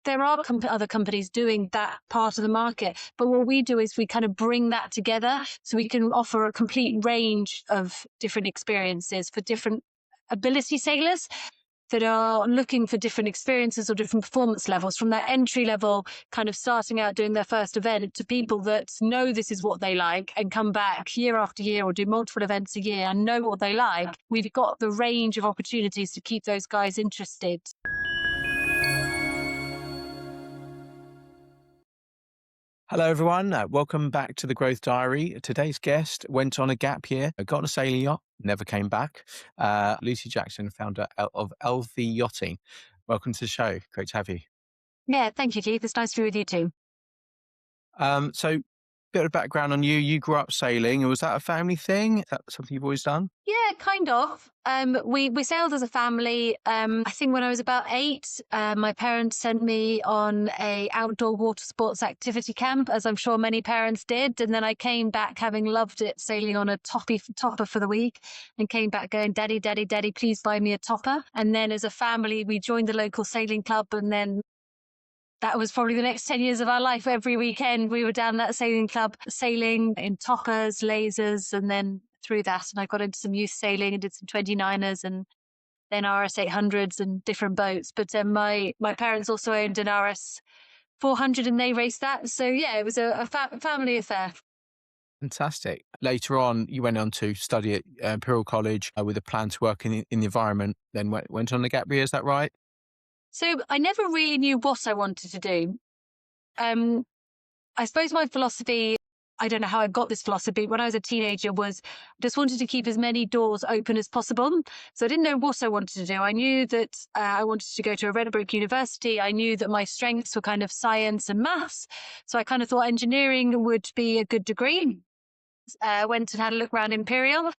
there are other companies doing that part of the market. But what we do is we kind of bring that together so we can offer a complete range of different experiences for different ability sailors that are looking for different experiences or different performance levels, from that entry level kind of starting out doing their first event to people that know this is what they like and come back year after year or do multiple events a year and know what they like. We've got the range of opportunities to keep those guys interested. Hello, everyone. Welcome back to the Growth Diary. Today's guest went on a gap year, got on a sailing yacht, never came back. Lucy Jackson, founder of LV Yachting. Welcome to the show. Great to have you. Yeah, thank you, Keith. It's nice to be with you too. So, bit of background on you. You grew up sailing. Was that a family thing? Is that something you've always done? Yeah, kind of. We sailed as a family. I think when I was about 8, my parents sent me on a outdoor water sports activity camp, as I'm sure many parents did. And then I came back having loved it, sailing on a topper for the week, and came back going, Daddy, Daddy, Daddy, please buy me a topper. And then as a family, we joined the local sailing club, and then that was probably the next 10 years of our life. Every weekend we were down that sailing club, sailing in toppers, lasers, and then through that. And I got into some youth sailing and did some 29ers and then RS 800s and different boats. But my parents also owned an RS 400 and they raced that. So yeah, it was a family affair. Fantastic. Later on, you went on to study at Imperial College with a plan to work in the environment, then went on a gap year. Is that right? So I never really knew what I wanted to do. I suppose my philosophy, I don't know how I got this philosophy, when I was a teenager, was just wanted to keep as many doors open as possible. So I didn't know what I wanted to do. I knew that I wanted to go to a Edinburgh University. I knew that my strengths were kind of science and maths. So I kind of thought engineering would be a good degree. Went and had a look around Imperial.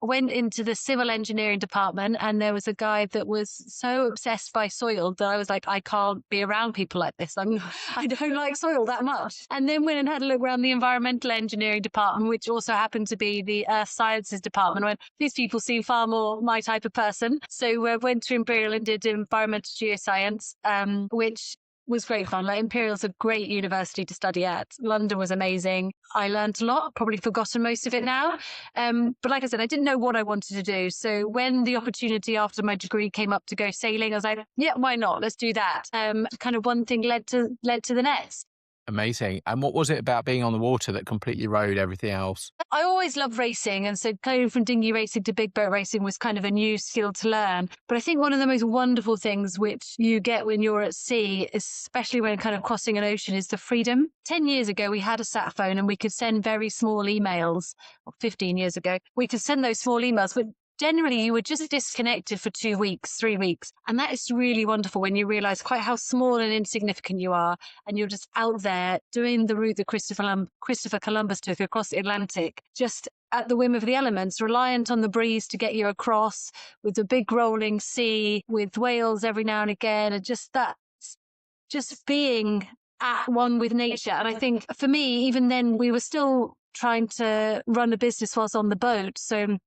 Went into the civil engineering department, and there was a guy that was so obsessed by soil that I was like, I can't be around people like this. I don't like soil that much. And then went and had a look around the environmental engineering department, which also happened to be the earth sciences department. When these people seem far more my type of person. So went to Imperial and did environmental geoscience, which was great fun. Like, Imperial's a great university to study at. London was amazing. I learned a lot, probably forgotten most of it now. But like I said, I didn't know what I wanted to do. So when the opportunity after my degree came up to go sailing, I was like, yeah, why not? Let's do that. Kind of one thing led to the next. Amazing. And what was it about being on the water that completely rode everything else? I always loved racing. And so going from dinghy racing to big boat racing was kind of a new skill to learn. But I think one of the most wonderful things which you get when you're at sea, especially when kind of crossing an ocean, is the freedom. 10 years ago, we had a sat phone and we could send very small emails. Or 15 years ago, we could send those small emails, but generally, you were just disconnected for 2 weeks, 3 weeks. And that is really wonderful when you realize quite how small and insignificant you are. And you're just out there doing the route that Christopher Columbus took across the Atlantic, just at the whim of the elements, reliant on the breeze to get you across, with the big rolling sea, with whales every now and again, and just being at one with nature. And I think for me, even then, we were still trying to run a business whilst on the boat. So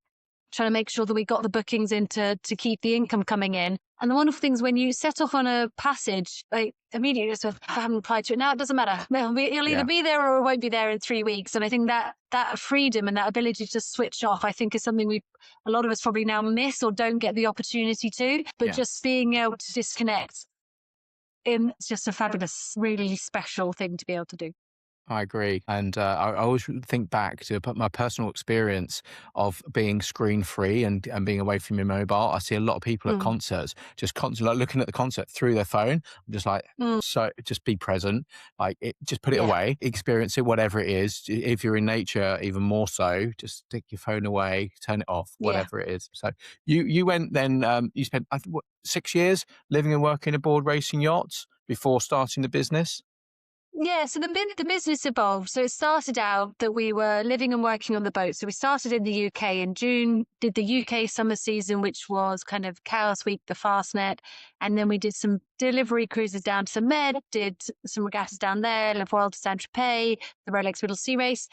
trying to make sure that we got the bookings in to keep the income coming in. And the wonderful thing is when you set off on a passage, like immediately just, I haven't applied to it now, it doesn't matter. You'll either be there or it won't be there in 3 weeks. And I think that freedom and that ability to switch off, I think, is something a lot of us probably now miss or don't get the opportunity to. But just being able to disconnect, it's just a fabulous, really special thing to be able to do. I agree. And I always think back to my personal experience of being screen free and being away from your mobile. I see a lot of people at concerts just constantly like looking at the concert through their phone. I'm just like, so just be present, just put it away, experience it, whatever it is. If you're in nature, even more so, just stick your phone away, turn it off, whatever it is. So you went then, you spent 6 years living and working aboard racing yachts before starting the business? Yeah, so the business evolved. So it started out that we were living and working on the boat. So we started in the UK in June, did the UK summer season, which was kind of Chaos Week, the Fastnet. And then we did some delivery cruises down to the Med, did some regattas down there, Le Voile to Saint-Tropez, the Rolex Middle Sea Race,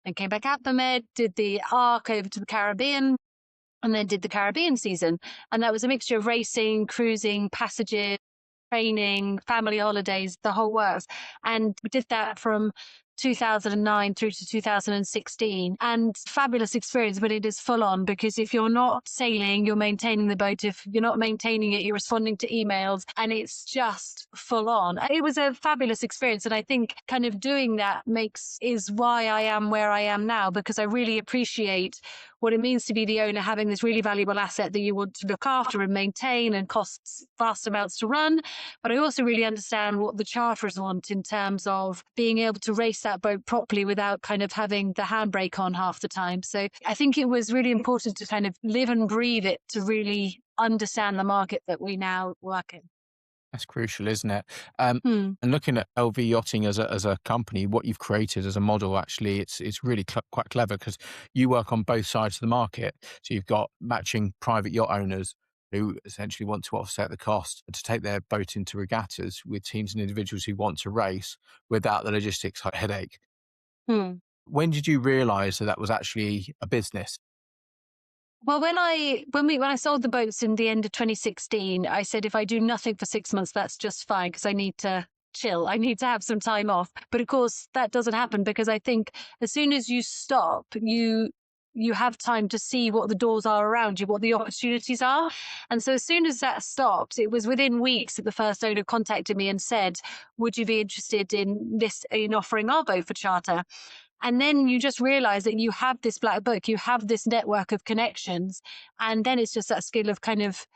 then came back out the Med, did the Arc over to the Caribbean, and then did the Caribbean season. And that was a mixture of racing, cruising, passages, training, family holidays, the whole works. And we did that from 2009 through to 2016, and fabulous experience, but it is full on, because if you're not sailing, you're maintaining the boat. If you're not maintaining it, you're responding to emails, and it's just full on. It was a fabulous experience, and I think kind of doing that is why I am where I am now, because I really appreciate what it means to be the owner, having this really valuable asset that you want to look after and maintain, and costs vast amounts to run. But I also really understand what the charterers want in terms of being able to race that boat properly without kind of having the handbrake on half the time. So I think it was really important to kind of live and breathe it to really understand the market that we now work in. That's crucial, isn't it? Hmm. And looking at LV Yachting as a company, what you've created as a model, actually, it's really quite clever, because you work on both sides of the market. So you've got matching private yacht owners who essentially want to offset the cost to take their boat into regattas, with teams and individuals who want to race without the logistics headache. Hmm. When did you realise that that was actually a business? Well, when I sold the boats in the end of 2016, I said if I do nothing for 6 months, that's just fine, because I need to chill. I need to have some time off. But of course, that doesn't happen, because I think as soon as you stop, you have time to see what the doors are around you, what the opportunities are. And so as soon as that stopped, it was within weeks that the first owner contacted me and said, would you be interested in offering our boat for charter? And then you just realize that you have this black book, you have this network of connections. And then it's just that skill of kind of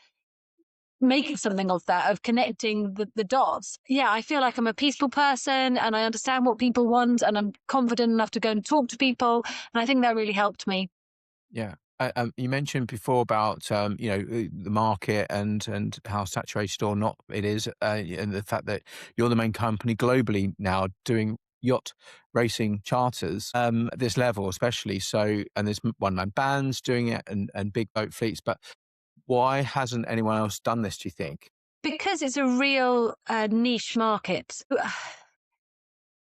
making something of that, of connecting the dots. Yeah, I feel like I'm a peaceful person, and I understand what people want, and I'm confident enough to go and talk to people. And I think that really helped me. Yeah. You mentioned before about the market and how saturated or not it is, and the fact that you're the main company globally now doing yacht racing charters at this level, especially. So, and there's one-man bands doing it, and big boat fleets. But why hasn't anyone else done this, do you think? Because it's a real niche market.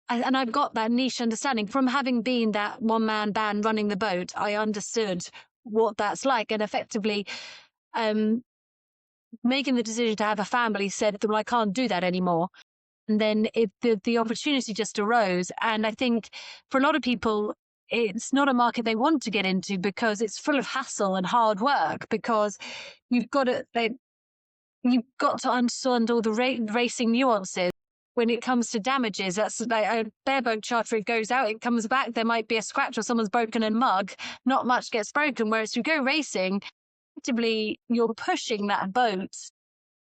And I've got that niche understanding from having been that one-man band running the boat. I understood what that's like, and effectively um, making the decision to have a family said, well, I can't do that anymore. And then the opportunity just arose. And I think for a lot of people, it's not a market they want to get into, because it's full of hassle and hard work, because you've got to you've got to understand all the racing nuances. When it comes to damages, that's like a bareboat charter. It goes out, it comes back. There might be a scratch, or someone's broken a mug. Not much gets broken. Whereas if you go racing, actively you're pushing that boat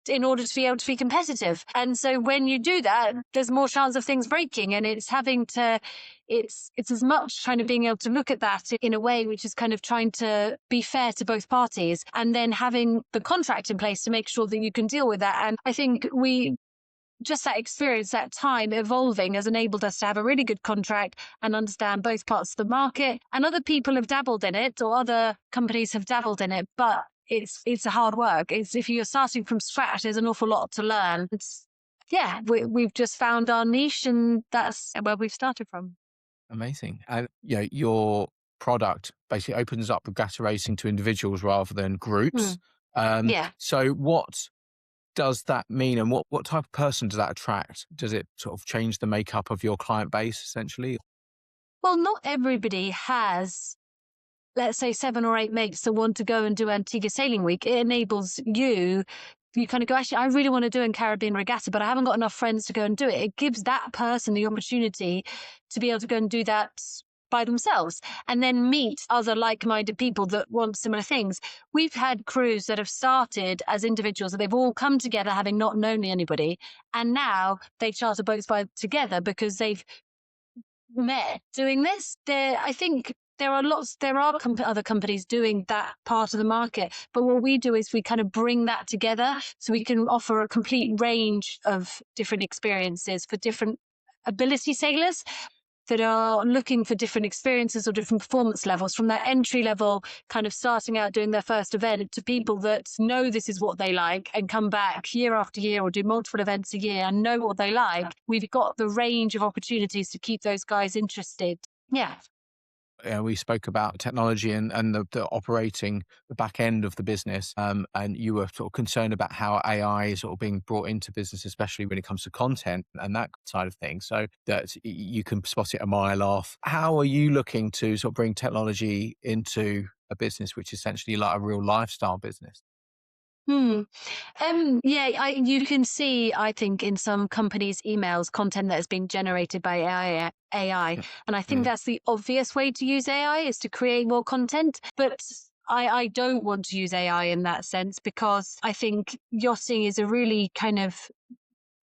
in order to be able to be competitive. And so when you do that, there's more chance of things breaking. And it's as much kind of being able to look at that in a way which is kind of trying to be fair to both parties, and then having the contract in place to make sure that you can deal with that. And I think just that experience, that time evolving, has enabled us to have a really good contract and understand both parts of the market. And other people have dabbled in it, or other companies have dabbled in it, but it's a hard work. It's, if you're starting from scratch, there's an awful lot to learn. We've just found our niche, and that's where we've started from. Amazing. And your product basically opens up regatta racing to individuals rather than groups. Hmm. Yeah. So what does that mean, and what type of person does that attract? Does it sort of change the makeup of your client base essentially? Well, not everybody has, let's say, 7 or 8 mates that want to go and do Antigua Sailing Week. It enables you kind of go, actually, I really want to do a Caribbean regatta, but I haven't got enough friends to go and do it. It gives that person the opportunity to be able to go and do that by themselves, and then meet other like-minded people that want similar things. We've had crews that have started as individuals, that they've all come together having not known anybody, and now they charter boats together because they've met doing this. I think there are other companies doing that part of the market, but what we do is we kind of bring that together, so we can offer a complete range of different experiences for different ability sailors that are looking for different experiences or different performance levels, from that entry level kind of starting out doing their first event, to people that know this is what they like and come back year after year or do multiple events a year and know what they like. We've got the range of opportunities to keep those guys interested. Yeah. We spoke about technology and the operating the back end of the business, and you were sort of concerned about how AI is sort of being brought into business, especially when it comes to content and that side of things. So that you can spot it a mile off. How are you looking to sort of bring technology into a business, which is essentially like a real lifestyle business? Hmm. Yeah, you can see, I think, in some companies' emails, content that is being generated by AI. Mm, And I think mm, that's the obvious way to use AI is to create more content. But I don't want to use AI in that sense because I think yachting is a really kind of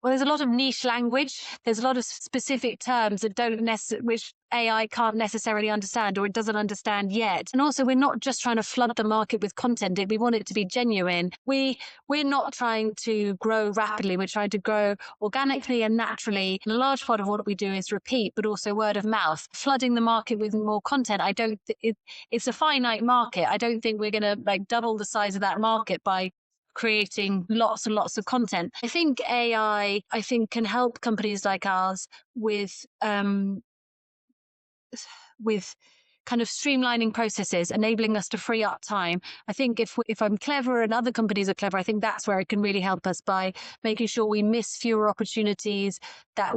well, there's a lot of niche language. There's a lot of specific terms that which AI can't necessarily understand or it doesn't understand yet. And also, we're not just trying to flood the market with content. We want it to be genuine. We're not trying to grow rapidly. We're trying to grow organically and naturally. And a large part of what we do is repeat, but also word of mouth. Flooding the market with more content. I don't. It's a finite market. I don't think we're going to like double the size of that market by creating lots and lots of content. I think AI, can help companies like ours with kind of streamlining processes, enabling us to free up time. I think if I'm clever and other companies are clever, I think that's where it can really help us by making sure we miss fewer opportunities that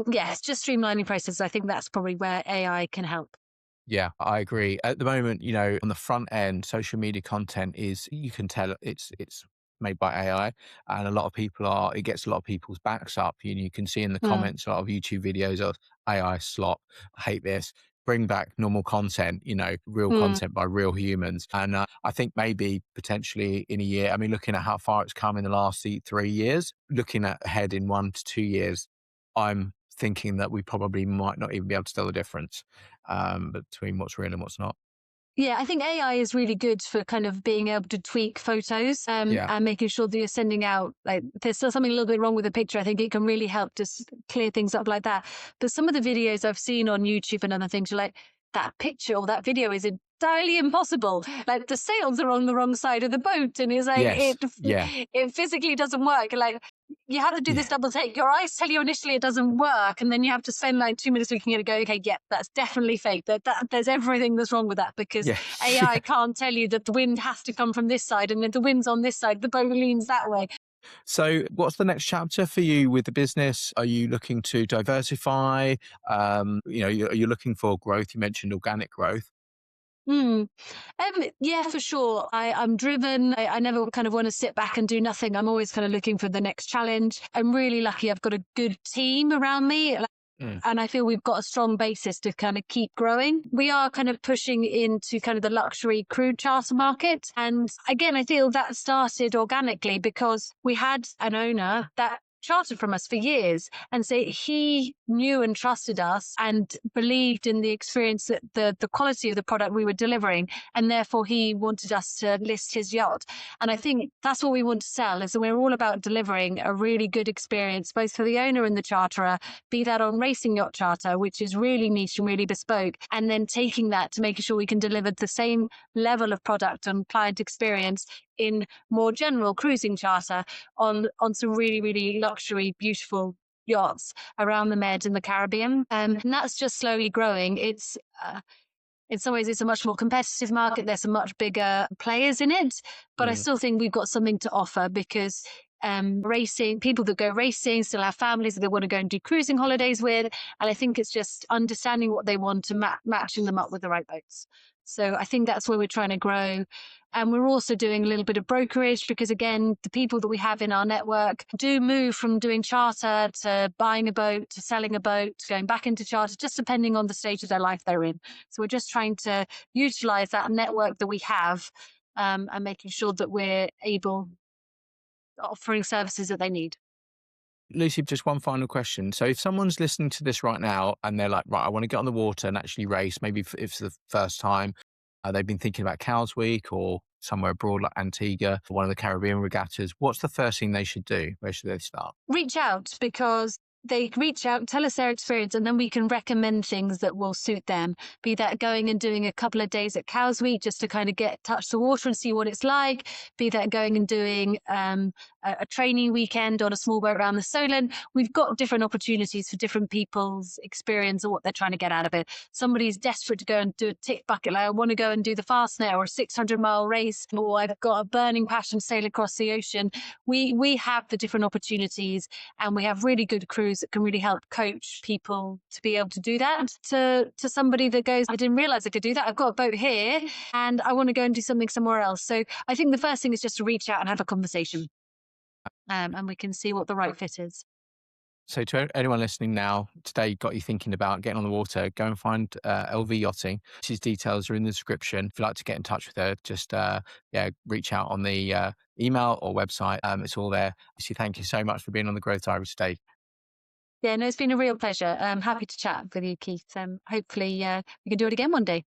yes, just streamlining processes. I think that's probably where AI can help. Yeah, I agree. At the moment, on the front end, social media content is you can tell it's made by AI, and it gets a lot of people's backs up. You can see in the Mm, comments a lot of YouTube videos of AI slop, I hate this. Bring back normal content, real mm. content by real humans. And I think maybe potentially in a year, I mean, looking at how far it's come in the last 3 years, looking at ahead in 1 to 2 years, I'm thinking that we probably might not even be able to tell the difference between what's real and what's not. Yeah, I think AI is really good for kind of being able to tweak photos Yeah. and making sure that you're sending out, like, if there's still something a little bit wrong with the picture. I think it can really help just clear things up like that. But some of the videos I've seen on YouTube and other things, you're like, that picture or that video is entirely impossible. Like the sails are on the wrong side of the boat, and it's like Yes. Yeah. it physically doesn't work. Like you have to do this Yeah. double take. Your eyes tell you initially it doesn't work, and then you have to spend like 2 minutes looking at it, go, okay, yeah, that's definitely fake. There's everything that's wrong with that because Yeah. AI Yeah. can't tell you that the wind has to come from this side, and if the wind's on this side, the boat leans that way. So, what's the next chapter for you with the business? Are you looking to diversify? You're looking for growth. You mentioned organic growth. Hmm. Yeah, for sure. I'm driven. I never kind of want to sit back and do nothing. I'm always kind of looking for the next challenge. I'm really lucky. I've got a good team around me. Mm, And I feel we've got a strong basis to kind of keep growing. We are kind of pushing into kind of the luxury crude charter market. And again, I feel that started organically because we had an owner that chartered from us for years. And so he knew and trusted us and believed in the experience that the quality of the product we were delivering. And therefore he wanted us to list his yacht. And I think that's what we want to sell is that we're all about delivering a really good experience, both for the owner and the charterer, be that on racing yacht charter, which is really niche and really bespoke, and then taking that to making sure we can deliver the same level of product and client experience in more general cruising charter on some really, really luxury, beautiful yachts around the Med and the Caribbean. And that's just slowly growing. In some ways, it's a much more competitive market. There's some much bigger players in it, but I mm. still think we've got something to offer because racing, people that go racing still have families that they want to go and do cruising holidays with. And I think it's just understanding what they want and matching them up with the right boats. So I think that's where we're trying to grow. And we're also doing a little bit of brokerage because, again, the people that we have in our network do move from doing charter to buying a boat to selling a boat, to going back into charter, just depending on the stage of their life they're in. So we're just trying to utilize that network that we have and making sure that we're able offering services that they need. Lucy, just one final question. So, if someone's listening to this right now and they're like, right, I want to get on the water and actually race, maybe if it's the first time, they've been thinking about Cowes Week or somewhere abroad like Antigua, or one of the Caribbean regattas, what's the first thing they should do? Where should they start? Reach out because they reach out, tell us their experience, and then we can recommend things that will suit them. Be that going and doing a couple of days at Cowes Week just to kind of touch the water and see what it's like. Be that going and doing a training weekend on a small boat around the Solent. We've got different opportunities for different people's experience or what they're trying to get out of it. Somebody's desperate to go and do a tick bucket, like I want to go and do the Fastnet or a 600-mile race, or I've got a burning passion to sail across the ocean. We have the different opportunities, and we have really good crews that can really help coach people to be able to do that. To somebody that goes, I didn't realize I could do that. I've got a boat here and I want to go and do something somewhere else. So I think the first thing is just to reach out and have a conversation, and we can see what the right fit is. So to anyone listening now, today got you thinking about getting on the water, go and find LV Yachting. His details are in the description. If you'd like to get in touch with her, just reach out on the email or website. It's all there. So thank you so much for being on the Growth Diary today. Yeah, no, it's been a real pleasure. I'm happy to chat with you, Keith. Hopefully we can do it again one day.